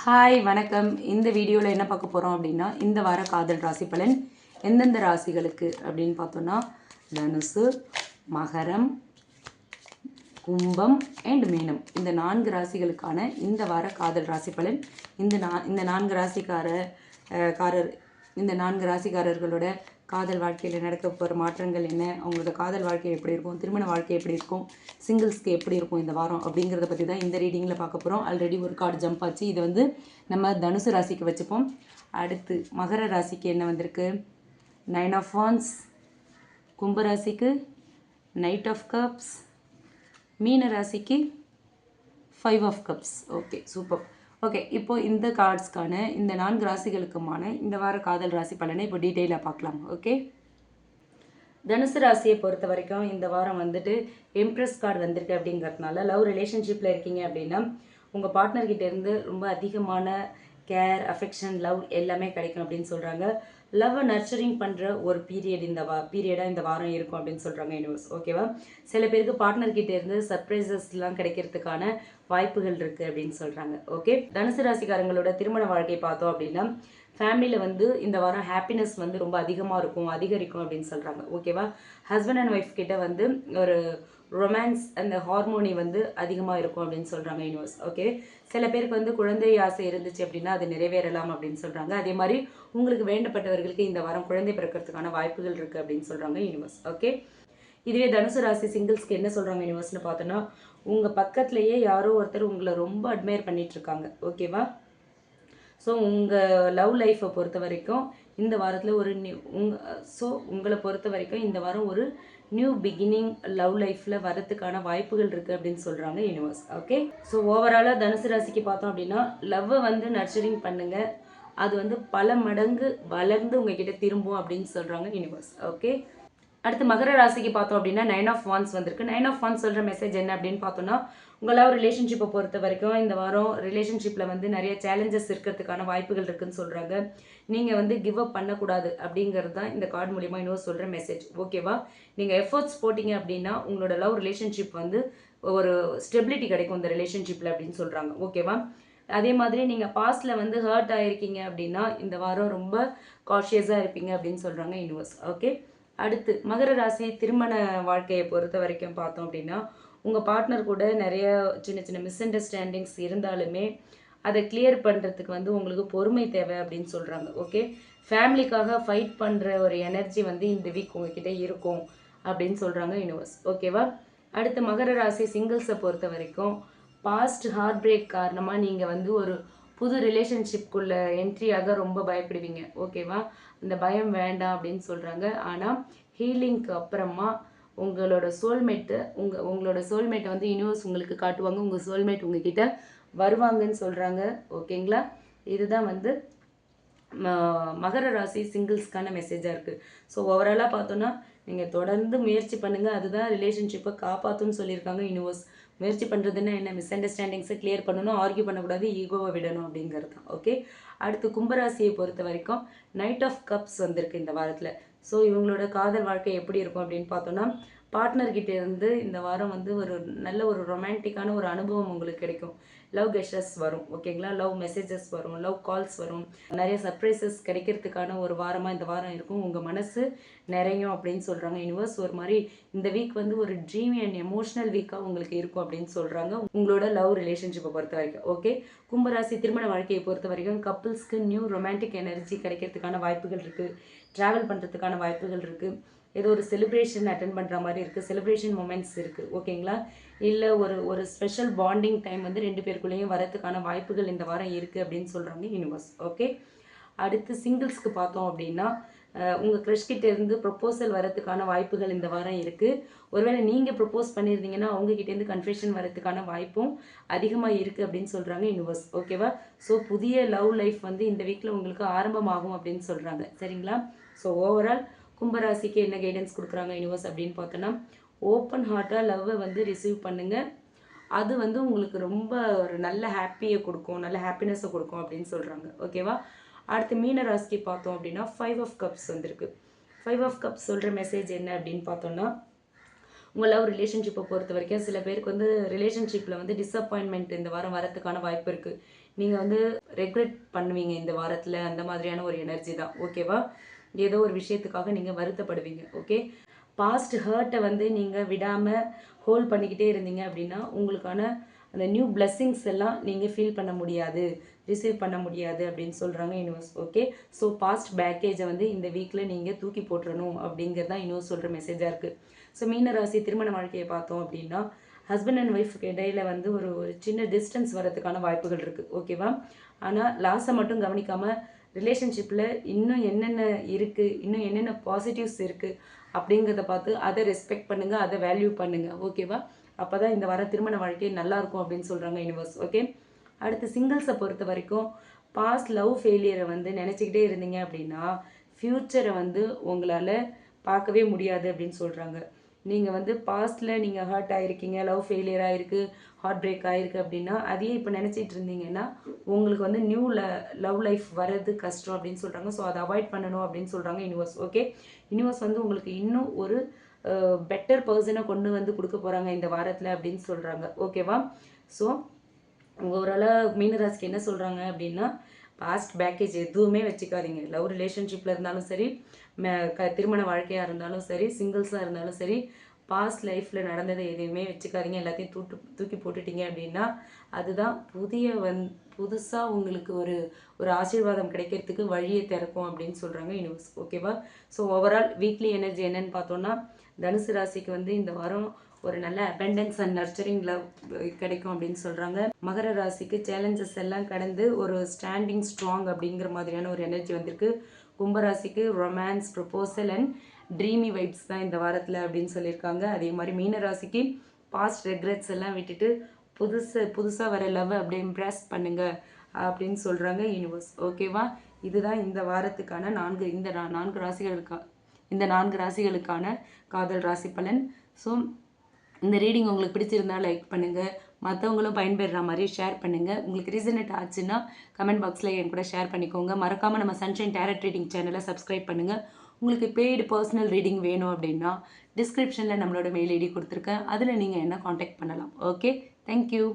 Hi வணக்கம். இந்த வீடியோவில் என்ன பார்க்க போகிறோம் அப்படின்னா, இந்த வார காதல் ராசி பலன் எந்தெந்த ராசிகளுக்கு அப்படின்னு பார்த்தோன்னா, தனுசு, மகரம், கும்பம் அண்ட் மீனம், இந்த 4 ராசிகளுக்கான இந்த வார காதல் ராசி பலன். இந்த 4 ராசிக்காரர்களோட காதல் வாழ்க்கையில் நடக்க போகிற மாற்றங்கள் என்ன, அவங்களோட காதல் வாழ்க்கை எப்படி இருக்கும், திருமண வாழ்க்கை எப்படி இருக்கும், சிங்கிள்ஸ்க்கு எப்படி இருக்கும் இந்த வாரம் அப்படிங்கிறத பற்றி தான் இந்த ரீடிங்கில் பார்க்க போகிறோம். ஆல்ரெடி ஒரு கார்டு ஜம்ப் ஆச்சு. இது வந்து நம்ம தனுசு ராசிக்கு வச்சுப்போம். அடுத்து மகர ராசிக்கு என்ன வந்திருக்கு? 9 ஆஃப் வாண்ட்ஸ். கும்ப ராசிக்கு நைட் ஆஃப் கப்ஸ். மீன ராசிக்கு 5 of cups. Okay, super. Okay, இப்போ இந்த கார்ட்ஸ்க்கான இந்த 4 ராசிகளுக்குமான இந்த வார காதல் ராசி பலனை இப்போ டீட்டெயிலாக பார்க்கலாம். ஓகே, தனுசு ராசியை பொறுத்த வரைக்கும் இந்த வாரம் வந்துட்டு எம்ப்ரெஸ் கார்டு வந்திருக்கு. அப்படிங்கிறதுனால லவ் ரிலேஷன்ஷிப்பில் இருக்கீங்க அப்படின்னா உங்கள் பார்ட்னர்கிட்டேருந்து ரொம்ப அதிகமான கேர், அஃபெக்ஷன், லவ் எல்லாமே கிடைக்கும் அப்படின்னு சொல்கிறாங்க. லவ்வை நர்ச்சரிங் பண்ணுற ஒரு பீரியடாக இந்த வாரம் இருக்கும் அப்படின்னு சொல்கிறாங்க யூனிவர்ஸ். ஓகேவா? சில பேருக்கு பார்ட்னர்கிட்டேருந்து சர்ப்ரைசஸ்லாம் கிடைக்கிறதுக்கான வாய்ப்புகள் இருக்குது அப்படின்னு சொல்கிறாங்க. ஓகே, தனுசு ராசிக்காரங்களோட திருமண வாழ்க்கை பார்த்தோம் அப்படின்னா ஃபேமிலியில் வந்து இந்த வாரம் ஹாப்பினஸ் வந்து ரொம்ப அதிகரிக்கும் அப்படின்னு சொல்கிறாங்க. ஓகேவா? ஹஸ்பண்ட் அண்ட் ஒய்ஃப் கிட்ட வந்து ஒரு ரொமான்ஸ் அந்த ஹார்மோனி வந்து அதிகமாக இருக்கும் அப்படின்னு சொல்கிறாங்க யூனிவர்ஸ். ஓகே, சில பேருக்கு வந்து குழந்தை ஆசை இருந்துச்சு அப்படின்னா அது நிறைவேறலாம் அப்படின்னு சொல்கிறாங்க. அதே மாதிரி உங்களுக்கு வேண்டப்பட்டவர்களுக்கு இந்த வாரம் குழந்தை பிறக்கிறதுக்கான வாய்ப்புகள் இருக்குது அப்படின்னு சொல்கிறாங்க யூனிவர்ஸ். ஓகே, இதுவே தனுசு ராசி சிங்கிள்ஸ்க்கு என்ன சொல்கிறாங்க யூனிவர்ஸ்னு பார்த்தோன்னா, உங்கள் பக்கத்துலேயே யாரோ ஒருத்தர் உங்களை ரொம்ப அட்மையர் பண்ணிகிட்ருக்காங்க. ஓகேவா? ஸோ உங்கள் லவ் லைஃப்பை பொறுத்த வரைக்கும் இந்த வாரத்தில் ஒரு உங்களை பொறுத்த வரைக்கும் இந்த வாரம் ஒரு நியூ பிகினிங் லவ் லைஃப்பில் வரதுக்கான வாய்ப்புகள் இருக்குது அப்படின்னு சொல்கிறாங்க யூனிவர்ஸ். ஓகே, ஸோ ஓவராலாக தனுசு ராசிக்கு பார்த்தோம் அப்படின்னா லவ்வை வந்து நர்ச்சரிங் பண்ணுங்கள். அது வந்து பல மடங்கு வளர்ந்து உங்ககிட்ட திரும்பும் அப்படின்னு சொல்கிறாங்க யூனிவர்ஸ். ஓகே, அடுத்து மகர ராசிக்கு பார்த்தோம் அப்படின்னா 9 ஆஃப் வாண்ட்ஸ் வந்திருக்கு. 9 ஆஃப் வாண்ட்ஸ் சொல்கிற மெசேஜ் என்ன அப்படின்னு பார்த்தோன்னா, உங்கள் லவ் ரிலேஷன்ஷிப்பை பொறுத்த வரைக்கும் இந்த வாரம் ரிலேஷன்ஷிப்பில் வந்து நிறைய சேலஞ்சஸ் இருக்கிறதுக்கான வாய்ப்புகள் இருக்குதுன்னு சொல்கிறாங்க. நீங்கள் வந்து கிவ் அப் பண்ணக்கூடாது அப்படிங்கிறது தான் இந்த கார்டு மூலிமா இன்னும் சொல்கிற மெசேஜ். ஓகேவா? நீங்கள் எஃபர்ட்ஸ் போட்டிங்க அப்படின்னா உங்களோட லவ் ரிலேஷன்ஷிப் வந்து ஒரு ஸ்டெபிலிட்டி கிடைக்கும் இந்த ரிலேஷன்ஷிப்பில் அப்படின்னு சொல்கிறாங்க. ஓகேவா? அதே மாதிரி நீங்கள் பாஸ்டில் வந்து ஹர்ட் ஆகிருக்கீங்க அப்படின்னா இந்த வாரம் ரொம்ப காஷியஸாக இருப்பீங்க அப்படின்னு சொல்கிறாங்க யூனிவர்ஸ். ஓகே, அடுத்து மகர ராசி திருமண வாழ்க்கையை பொறுத்த வரைக்கும் பார்த்தோம் அப்படின்னா உங்கள் பார்ட்னர் கூட நிறைய சின்ன சின்ன மிஸ் அண்டர்ஸ்டாண்டிங்ஸ் இருந்தாலுமே அதை கிளியர் பண்ணுறதுக்கு வந்து உங்களுக்கு பொறுமை தேவை அப்படின்னு சொல்கிறாங்க. ஓகே, ஃபேமிலிக்காக ஃபைட் பண்ணுற ஒரு எனர்ஜி வந்து இந்த வீக் உங்ககிட்ட இருக்கும் அப்படின்னு சொல்கிறாங்க யூனிவர்ஸ். ஓகேவா? அடுத்து மகர ராசி சிங்கிள்ஸை பொறுத்த வரைக்கும் பாஸ்ட் ஹார்ட் பிரேக் காரணமாக நீங்கள் வந்து ஒரு புது ரிலேஷன்ஷிப்குள்ளே என்ட்ரியாக ரொம்ப பயப்படுவீங்க. ஓகேவா? அந்த பயம் வேண்டாம் அப்படின்னு சொல்கிறாங்க. ஆனால் ஹீலிங்க்கு அப்புறமா உங்களோட சோல்மேட்டை வந்து யூனிவர்ஸ் உங்களுக்கு காட்டுவாங்க. உங்கள் சோல்மேட் உங்ககிட்ட வருவாங்கன்னு சொல்கிறாங்க. ஓகேங்களா? இதுதான் வந்து மகர ராசி சிங்கிள்ஸ்க்கான மெசேஜாக இருக்குது. ஸோ ஓவராலாக பார்த்தோன்னா நீங்கள் தொடர்ந்து முயற்சி பண்ணுங்கள். அதுதான் ரிலேஷன்ஷிப்பை காப்பாற்றுன்னு சொல்லியிருக்காங்க யூனிவர்ஸ். முயற்சி பண்ணுறதுன்னா என்ன? மிஸ் அண்டர்ஸ்டாண்டிங்ஸை கிளியர் பண்ணணும், ஆர்கியூ பண்ணக்கூடாது, ஈகோவை விடணும் அப்படிங்கிறது தான். ஓகே, அடுத்து கும்பராசியை பொறுத்த வரைக்கும் நைட் ஆஃப் கப்ஸ் வந்திருக்கு இந்த வாரத்தில். ஸோ இவங்களோட காதல் வாழ்க்கை எப்படி இருக்கும் அப்படின்னு பார்த்தோன்னா பார்ட்னர்கிட்ட இருந்து இந்த வாரம் வந்து ஒரு நல்ல ஒரு ரொமான்டிக்கான ஒரு அனுபவம் உங்களுக்கு கிடைக்கும். லவ் கெஸ்டர்ஸ் வரும். ஓகேங்களா? லவ் மெசேஜஸ் வரும், லவ் கால்ஸ் வரும், நிறைய சர்ப்ரைசஸ் கிடைக்கிறதுக்கான ஒரு வாரமாக இந்த வாரம் இருக்கும். உங்கள் மனசு நிறையும் அப்படின்னு சொல்கிறாங்க யூனிவர்ஸ். ஒரு மாதிரி இந்த வீக் வந்து ஒரு ட்ரீமி அண்ட் எமோஷனல் வீக்காக உங்களுக்கு இருக்கும் அப்படின்னு சொல்கிறாங்க உங்களோட லவ் ரிலேஷன்ஷிப்பை பொறுத்த வரைக்கும். ஓகே, கும்பராசி திருமண வாழ்க்கையை பொறுத்த வரைக்கும் கப்புள்ஸ்க்கு நியூ ரொமான்டிக் எனர்ஜி கிடைக்கிறதுக்கான வாய்ப்புகள் இருக்குது. ட்ராவல் பண்ணுறதுக்கான வாய்ப்புகள் இருக்குது. ஏதோ ஒரு செலிப்ரேஷன் அட்டென்ட் பண்ணுற மாதிரி இருக்குது. செலிப்ரேஷன் மூமெண்ட்ஸ் இருக்குது. ஓகேங்களா? இல்லை ஒரு ஸ்பெஷல் பாண்டிங் டைம் வந்து 2 பேருக்குள்ளேயும் வரதுக்கான வாய்ப்புகள் இந்த வாரம் இருக்குது அப்படின்னு சொல்கிறாங்க யூனிவர்ஸ். ஓகே, அடுத்து சிங்கிள்ஸ்க்கு பார்த்தோம் அப்படின்னா உங்கள் க்ரஷ்கிட்ட இருந்து ப்ரொப்போசல் வரதுக்கான வாய்ப்புகள் இந்த வாரம் இருக்குது. ஒருவேளை நீங்கள் ப்ரொப்போஸ் பண்ணியிருந்தீங்கன்னா அவங்ககிட்டேருந்து கன்ஃபெஷன் வரதுக்கான வாய்ப்பும் அதிகமாக இருக்குது அப்படின்னு சொல்கிறாங்க யூனிவர்ஸ். ஓகேவா? ஸோ புதிய லவ் லைஃப் வந்து இந்த வீக்கில் உங்களுக்கு ஆரம்பமாகும் அப்படின்னு சொல்கிறாங்க. சரிங்களா? ஸோ ஓவரால் கும்பராசிக்கு என்ன கைடன்ஸ் கொடுக்குறாங்க யூனிவர்ஸ் அப்படின்னு பார்த்தோன்னா, ஓப்பன் ஹார்ட்டாக லவ்வை வந்து ரிசீவ் பண்ணுங்கள். அது வந்து உங்களுக்கு ரொம்ப ஒரு நல்ல ஹாப்பியை கொடுக்கும், நல்ல ஹாப்பினஸை கொடுக்கும் அப்படின்னு சொல்கிறாங்க. ஓகேவா? அடுத்து மீன ராசிக்கு பார்த்தோம் அப்படின்னா 5 ஆஃப் கப்ஸ் வந்திருக்கு. 5 ஆஃப் கப்ஸ் சொல்கிற மெசேஜ் என்ன அப்படின்னு பார்த்தோன்னா, உங்கள் லவ் ரிலேஷன்ஷிப்பை பொறுத்த வரைக்கும் சில பேருக்கு வந்து ரிலேஷன்ஷிப்பில் வந்து டிஸப்பாயின்மெண்ட் இந்த வாரம் வரத்துக்கான வாய்ப்பு இருக்குது. நீங்கள் வந்து ரெக்ரெட் பண்ணுவீங்க இந்த வாரத்தில், அந்த மாதிரியான ஒரு எனர்ஜி தான். ஓகேவா? ஏதோ ஒரு விஷயத்துக்காக நீங்கள் வருத்தப்படுவீங்க. ஓகே, பாஸ்ட் ஹர்ட்டை வந்து நீங்கள் விடாமல் ஹோல்ட் பண்ணிக்கிட்டே இருந்தீங்க அப்படின்னா உங்களுக்கான அந்த நியூ பிளெஸ்ஸிங்ஸ் எல்லாம் நீங்கள் ஃபீல் பண்ண முடியாது, ரிசீவ் பண்ண முடியாது அப்படின்னு சொல்கிறாங்க யூனிவர்ஸ். ஓகே, ஸோ பாஸ்ட் பேக்கேஜை வந்து இந்த வீக்கில் நீங்கள் தூக்கி போட்டுறணும் அப்படிங்கிறது தான் யூனிவர்ஸ் சொல்கிற மெசேஜாக இருக்குது. ஸோ மீனராசி திருமண வாழ்க்கையை பார்த்தோம் அப்படின்னா ஹஸ்பண்ட் அண்ட் ஒய்ஃபுக்கு இடையில வந்து ஒரு ஒரு சின்ன டிஸ்டன்ஸ் வரதுக்கான வாய்ப்புகள் இருக்குது. ஓகேவா? ஆனால் லாஸை மட்டும் கவனிக்காமல் ரிலேஷன்ஷிப்பில் இன்னும் என்னென்ன இருக்குது, இன்னும் என்னென்ன பாசிட்டிவ்ஸ் இருக்குது அப்படிங்கிறத பார்த்து அதை ரெஸ்பெக்ட் பண்ணுங்கள், அதை வேல்யூ பண்ணுங்கள். ஓகேவா? அப்போ தான் இந்த வாரம் திருமண வாழ்க்கை நல்லாயிருக்கும் அப்படின்னு சொல்கிறாங்க யூனிவர்ஸ். ஓகே, அடுத்து சிங்கிள்ஸை பொறுத்த வரைக்கும் பாஸ்ட் லவ் ஃபெயிலியரை வந்து நினச்சிக்கிட்டே இருந்தீங்க அப்படின்னா ஃப்யூச்சரை வந்து உங்களால் பார்க்கவே முடியாது அப்படின்னு சொல்கிறாங்க. நீங்கள் வந்து பாஸ்ட்டில் நீங்கள் ஹர்ட் ஆகிருக்கீங்க, லவ் ஃபெயிலியர் ஆகிருக்கு, ஹார்ட் பிரேக் ஆகிருக்கு அப்படின்னா அதையே இப்போ நினச்சிட்டு இருந்தீங்கன்னா உங்களுக்கு வந்து நியூ லவ் லைஃப் வர்றது கஷ்டம் அப்படின்னு சொல்கிறாங்க. ஸோ அதை அவாய்ட் பண்ணணும் அப்படின்னு சொல்கிறாங்க யூனிவர்ஸ். ஓகே, யூனிவர்ஸ் வந்து உங்களுக்கு இன்னும் ஒரு பெட்டர் பர்சனை கொண்டு வந்து கொடுக்க போகிறாங்க இந்த வாரத்தில் அப்படின்னு சொல்கிறாங்க. ஓகேவா? ஸோ ஓவராலாக மீனராசிக்கு என்ன சொல்கிறாங்க அப்படின்னா பாஸ்ட் பேக்கேஜ் எதுவுமே வச்சுக்காதீங்க. லவ் ரிலேஷன்ஷிப்பில் இருந்தாலும் சரி, திருமண வாழ்க்கையாக இருந்தாலும் சரி, சிங்கிள்ஸாக இருந்தாலும் சரி, பாஸ்ட் லைஃப்பில் நடந்ததை எதுவுமே வச்சுக்காதீங்க. எல்லாத்தையும் தூக்கி போட்டுட்டீங்க அப்படின்னா அதுதான் புதுசாக உங்களுக்கு ஒரு ஒரு ஆசீர்வாதம் கிடைக்கிறதுக்கு வழியை திறக்கும் அப்படின்னு சொல்கிறாங்க யூனிவர்ஸ். ஓகேவா? ஸோ ஓவரால் வீக்லி எனர்ஜி என்னன்னு பார்த்தோன்னா தனுசு ராசிக்கு வந்து இந்த வாரம் ஒரு நல்ல அபெண்டன்ஸ் அண்ட் நர்ச்சரிங் லவ் கிடைக்கும் அப்படின்னு சொல்கிறாங்க. மகர ராசிக்கு சேலஞ்சஸ் எல்லாம் கடந்து ஒரு ஸ்டாண்டிங் ஸ்ட்ராங் அப்படிங்கிற மாதிரியான ஒரு எனர்ஜி வந்திருக்கு. கும்பராசிக்கு romance, proposal and dreamy vibes தான் இந்த வாரத்தில் அப்படின்னு சொல்லியிருக்காங்க. அதே மாதிரி மீனராசிக்கு பாஸ்ட் ரெக்ரெட்ஸ் எல்லாம் விட்டுட்டு புதுசாக வர லவ் அப்படியே இம்ப்ரெஸ் பண்ணுங்க அப்படின்னு சொல்கிறாங்க யூனிவர்ஸ். ஓகேவா? இதுதான் இந்த வாரத்துக்கான இந்த நான்கு ராசிகளுக்கான காதல் ராசி பலன். ஸோ இந்த ரீடிங் உங்களுக்கு பிடிச்சிருந்தா லைக் பண்ணுங்கள், மற்றவங்களும் பயன்பெறுற மாதிரி ஷேர் பண்ணுங்கள். உங்களுக்கு ரீசனேட் ஆச்சுன்னா கமெண்ட் பாக்ஸில் என் கூட ஷேர் பண்ணிக்கோங்க. மறக்காமல் நம்ம சன்ஷைன் டேரட் ரீடிங் சேனலை சப்ஸ்கிரைப் பண்ணுங்கள். உங்களுக்கு பெய்டு பர்சனல் ரீடிங் வேணும் அப்படின்னா டிஸ்கிரிப்ஷனில் நம்மளோட மெயில் ஐடி கொடுத்துருக்கேன், அதில் நீங்கள் என்ன காண்டாக்ட் பண்ணலாம். Okay, thank you.